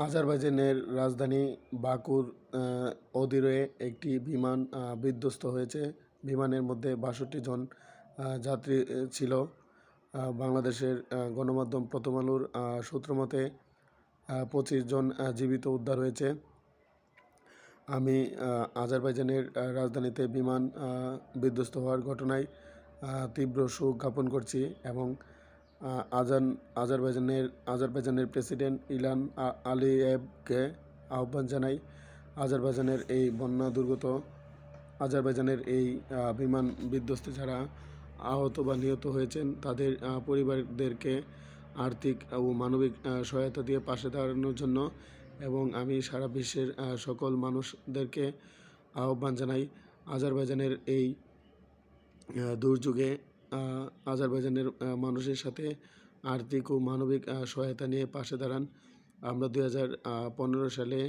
আজারবাইজানের রাজধানী বাকুর অদূরে একটি বিমান বিধ্বস্ত হয়েছে। বিমানের মধ্যে ৬২ জন যাত্রী ছিল। বাংলাদেশের গণমাধ্যম প্রথম আলোর সূত্রমতে ২৫ জন জীবিত উদ্ধার হয়েছে। আমি আজারবাইজানের রাজধানীতে বিমান বিধ্বস্ত হওয়ার ঘটনায় তীব্র শোক জ্ঞাপন করছি এবং আজারবাইজানের প্রেসিডেন্ট ইলহাম আলিয়েভকে আহ্বান জানাই আজারবাইজানের এই বিমান বিধ্বস্তে যারা আহত বা নিহত হয়েছেন তাদের পরিবারদেরকে আর্থিক ও মানবিক সহায়তা দিয়ে পাশে দাঁড়ানোর জন্য এবং আমি সারা বিশ্বের সকল মানুষদেরকে আহ্বান জানাই আজারবাইজানের এই দুর্যোগে আজারবাইজানের মানুষের সাথে আর্থিক ও মানবিক সহায়তা নিয়ে পাশে দাঁড়ান। আমরা 2015 সালে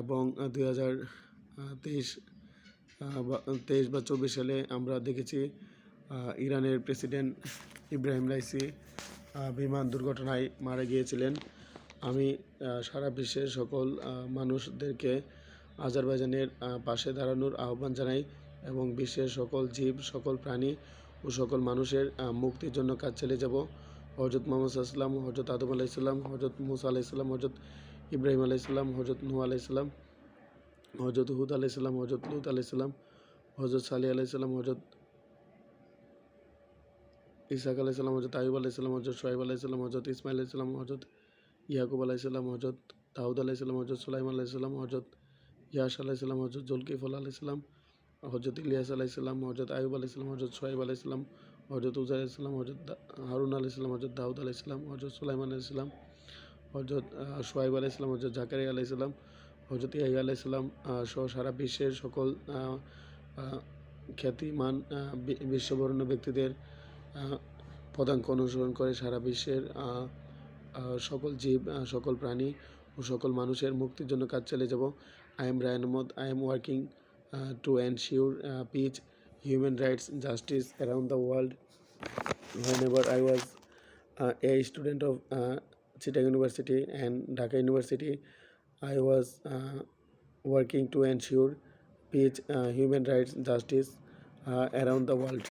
এবং 2023 বা 24 সালে আমরা দেখেছি ইরানের প্রেসিডেন্ট ইব্রাহিম রাইসি বিমান দুর্ঘটনায় মারা গিয়েছিলেন। আমি সারা বিশ্বের সকল মানুষদেরকে আজারবাইজানের পাশে দাঁড়ানোর আহ্বান জানাই এবং বিশ্বের সকল জীব, সকল প্রাণী ও সকল মানুষের মুক্তির জন্য কাজ চালিয়ে যাব। হজরত মুহাম্মদ সাল্লাল্লাহু আলাইহি ওয়াসাল্লাম, হজরত আদম আলাইহিস সালাম, হজরত মুসা আলাইহিস সালাম, হজরত ইব্রাহিম আলাইহিস সালাম, হজরত নূহ আলাইহিস সালাম, হজরত হুদ আলাইহিস সালাম, হজরত লূত আলাইহিস সালাম, হজরত সালেহ আলাইহিস সালাম, হজরত ইসহাক আলাইহিস সালাম, হজরত আইয়ুব আলাইহিস সালাম, হজরত শুআয়ব আলাইহিস সালাম, হজরত ইসমাঈল আলাইহিস সালাম, হজরত ইয়াকুব আলাইহিস সালাম, হজরত দাউদ আলাইহিস সালাম, হজরত সুলাইমান আলাইহিস সালাম, হজরত ইয়াস আলাইহিস সালাম, হজরত জুলকিফল আলাইহিস সালাম, হজরত ইলিয়াস আলাইহিস সালাম, হজরত আইয়ুব আলাইহিস সালাম, হজরত শুআয়ব আলাইহিস সালাম, হজরত উজাইর আলাইহিস সালাম, হজরত হারুন আলাইহিস সালাম, হজরত দাউদ আলাইহিস সালাম, হজরত সুলাইমান আলাইহিস সালাম, হজরত শুআয়ব আলাইহিস সালাম, হজরত জাকারিয়া আলাইহিস সালাম, হজরত ইয়াহইয়া আলাইহিস সালাম সহ সারা বিশ্বের সকল খ্যাতিমান বিশ্ববরেণ্য ব্যক্তিদের পদাঙ্ক অনুসরণ করে সারা বিশ্বের সকল জীব, সকল প্রাণী ও সকল মানুষের মুক্তির জন্য কাজ চালিয়ে যাব। I am Raihan Ahmed. I am working to ensure peace, human rights, justice around the world. Whenever I was a student of Chittagong University and Dhaka University, I was working to ensure peace, human rights, justice around the world.